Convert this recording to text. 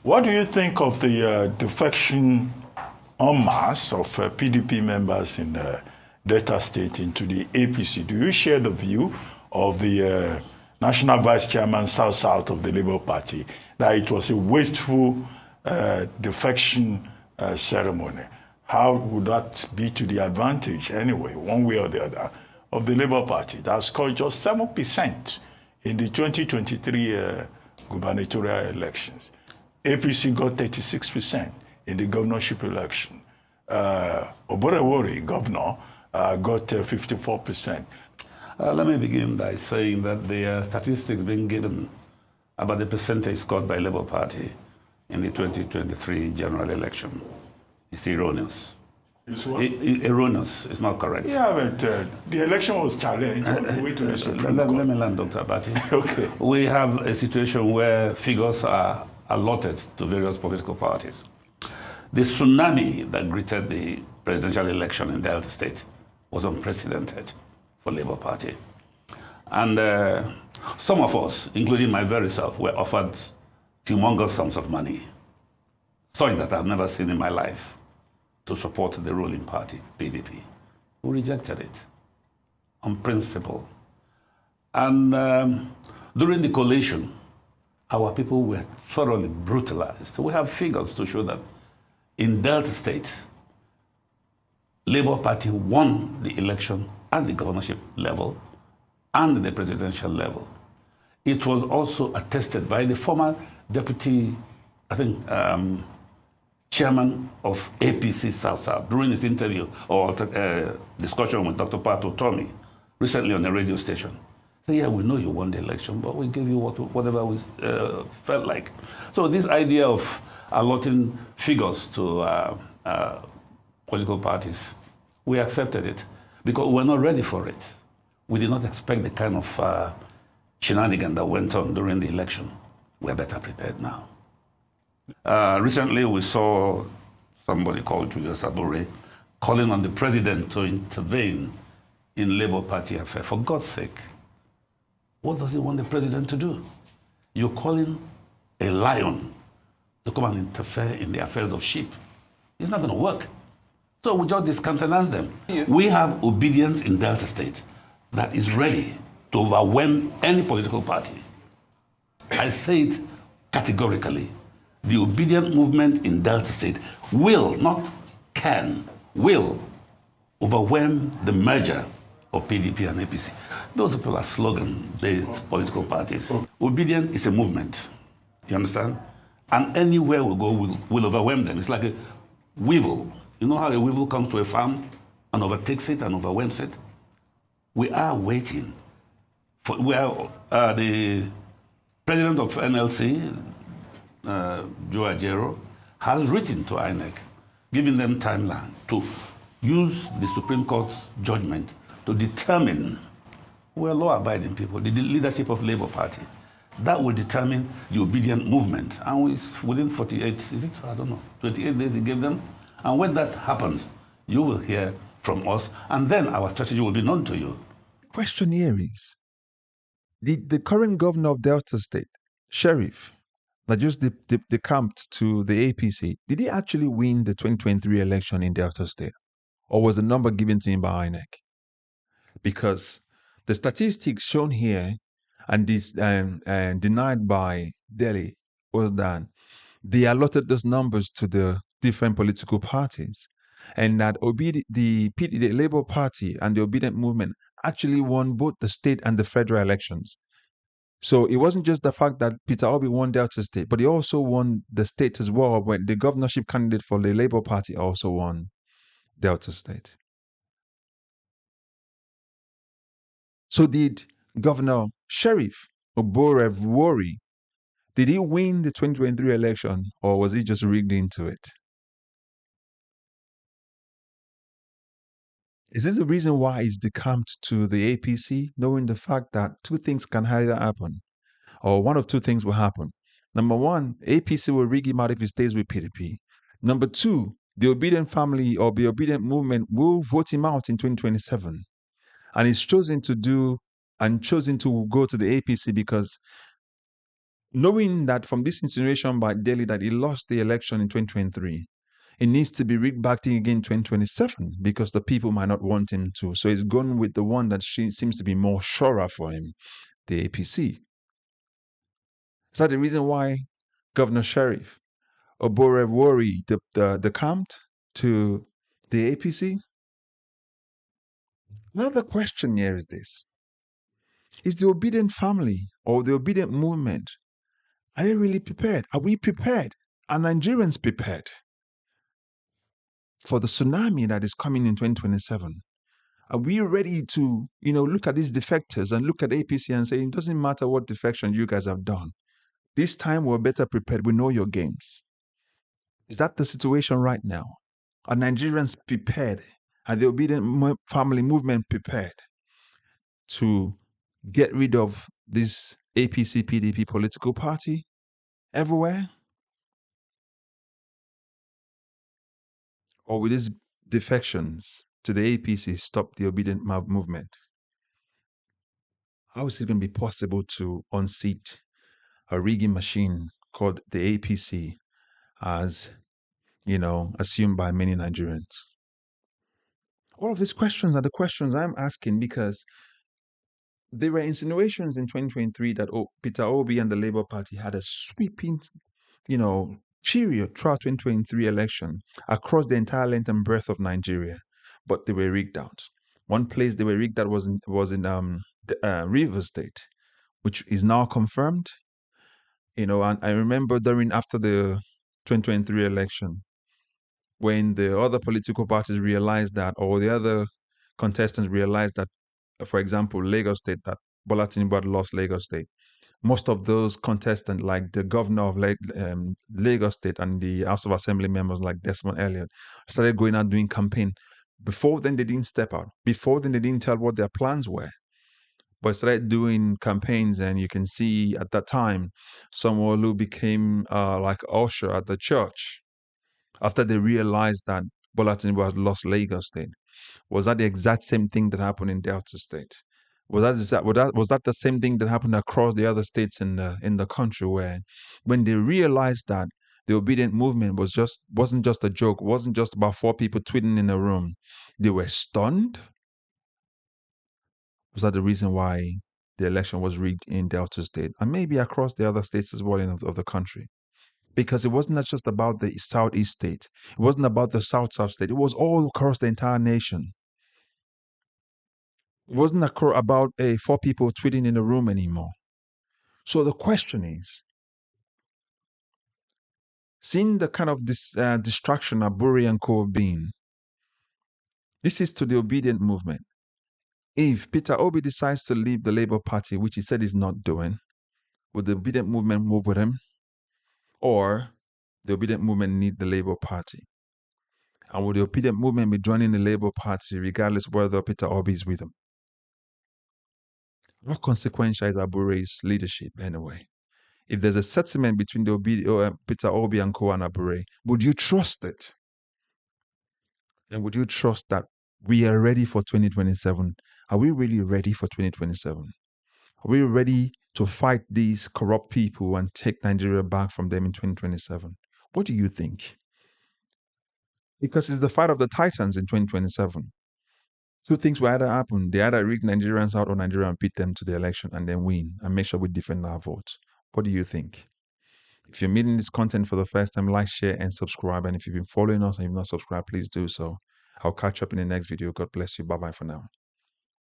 What do you think of the defection en masse of PDP members in Delta State into the APC? Do you share the view of the National Vice Chairman South of the Labour Party that it was a wasteful defection ceremony? How would that be to the advantage, anyway, one way or the other, of the Labour Party that scored just 7% in the 2023 gubernatorial elections? APC got 36% in the governorship election. Oborevwori, governor, got 54%. Let me begin by saying that the statistics being given about the percentage scored by Labour Party in the 2023 general election is erroneous. It's what? Erroneous. It's not correct. Yeah, but the election was challenged on the way to the Supreme Court. Let me land, Dr. Abati. Okay. We have a situation where figures are allotted to various political parties. The tsunami that greeted the presidential election in Delta State was unprecedented for Labour Party. And some of us, including my very self, were offered humongous sums of money, something that I've never seen in my life, to support the ruling party, PDP. We rejected it on principle. And during the collation, our people were thoroughly brutalized. So we have figures to show that in Delta State, Labour Party won the election at the governorship level and the presidential level. It was also attested by the former deputy, I think, chairman of APC South during his interview or discussion with Dr. Pato Tommy recently on the radio station. So yeah, we know you won the election, but we give you whatever we felt like. So this idea of allotting figures to political parties, we accepted it because we were not ready for it. We did not expect the kind of shenanigan that went on during the election. We're better prepared now. Recently, we saw somebody called Julius Abure calling on the president to intervene in Labour Party affairs. For God's sake, what does he want the president to do? You're calling a lion to come and interfere in the affairs of sheep. It's not going to work. So we just discountenance them. We have Obidient in Delta State that is ready to overwhelm any political party. I say it categorically. The Obidient movement in Delta State will, not can, will overwhelm the merger of PDP and APC. Those people are slogan-based political parties. Obidient is a movement, you understand? And anywhere we go, we'll overwhelm them. It's like a weevil. You know how a weevil comes to a farm and overtakes it and overwhelms it? We are waiting for, the president of NLC, Joe has written to INEC, giving them timeline to use the Supreme Court's judgment to determine, we're law-abiding people, the leadership of Labour Party. That will determine the Obidient movement. And within 48, is it? I don't know, 28 days he gave them. And when that happens, you will hear from us, and then our strategy will be known to you. Question here is, the current governor of Delta State, Sheriff, that just decamped to the APC, did he actually win the 2023 election in Delta State? Or was the number given to him by INEC? Because the statistics shown here and this denied by Delhi was that they allotted those numbers to the different political parties, and that the Labour Party and the Obidient movement actually won both the state and the federal elections. So it wasn't just the fact that Peter Obi won Delta State, but he also won the state as well when the governorship candidate for the Labour Party also won Delta State. So did Governor Sheriff Oborevwori, did he win the 2023 election, or was he just rigged into it? Is this the reason why he's decamped to the APC, knowing the fact that two things can either happen, or one of two things will happen? Number one, APC will rig him out if he stays with PDP. Number two, the Obidient family or the Obidient movement will vote him out in 2027. And he's chosen to go to the APC because knowing that from this insinuation by Delhi that he lost the election in 2023, it needs to be rigged back again in 2027 because the people might not want him to. So he's gone with the one that seems to be more surer for him, the APC. Is that the reason why Governor Sheriff Oborevwori decamped to the APC? Another question here is this. Is the Obidient family or the Obidient movement, are they really prepared? Are we prepared? Are Nigerians prepared for the tsunami that is coming in 2027? Are we ready to, look at these defectors and look at APC and say, it doesn't matter what defection you guys have done. This time we're better prepared. We know your games. Is that the situation right now? Are Nigerians prepared? Are the Obidient family movement prepared to get rid of this APC PDP political party everywhere? Or will these defections to the APC stop the Obidient movement? How is it going to be possible to unseat a rigging machine called the APC as, assumed by many Nigerians? All of these questions are the questions I'm asking because there were insinuations in 2023 that Peter Obi and the Labour Party had a sweeping, period throughout 2023 election across the entire length and breadth of Nigeria, but they were rigged out. One place they were rigged out was in Rivers State, which is now confirmed. And I remember after the 2023 election, when the other political parties realized that, or the other contestants realized that, for example, Lagos State, that Bola Tinubu had lost Lagos State. Most of those contestants, like the governor of Lagos State and the House of Assembly members like Desmond Elliott, started going out doing campaign. Before then, they didn't step out. Before then, they didn't tell what their plans were. But started doing campaigns, and you can see at that time, someone who became like usher at the church after they realized that Bola Tinubu had lost Lagos State. Was that the exact same thing that happened in Delta State? Was that the same thing that happened across the other states in the country, where when they realized that the Obidient movement wasn't just a joke, wasn't just about 4 people tweeting in a room, they were stunned? Was that the reason why the election was rigged in Delta State and maybe across the other states as well of the country? Because it wasn't just about the Southeast state. It wasn't about the South state. It was all across the entire nation. It wasn't about 4 people tweeting in a room anymore. So the question is, seeing the kind of distraction Abure and co have been, this is to the Obidient movement. If Peter Obi decides to leave the Labour Party, which he said he's not doing, will the Obidient movement move with him? Or the Obidient movement need the Labour Party? And will the Obidient movement be joining the Labour Party regardless whether Peter Obi is with them? What consequential is Abure's leadership anyway? If there's a settlement between Peter Obi and co and Abure, would you trust it? And would you trust that we are ready for 2027? Are we really ready for 2027? Are we ready to fight these corrupt people and take Nigeria back from them in 2027? What do you think? Because it's the fight of the Titans in 2027. 2 things will either happen. They either rig Nigerians out or Nigeria and beat them to the election and then win and make sure we defend our votes. What do you think? If you're meeting this content for the first time, like, share, and subscribe. And if you've been following us and you've not subscribed, please do so. I'll catch up in the next video. God bless you. Bye-bye for now.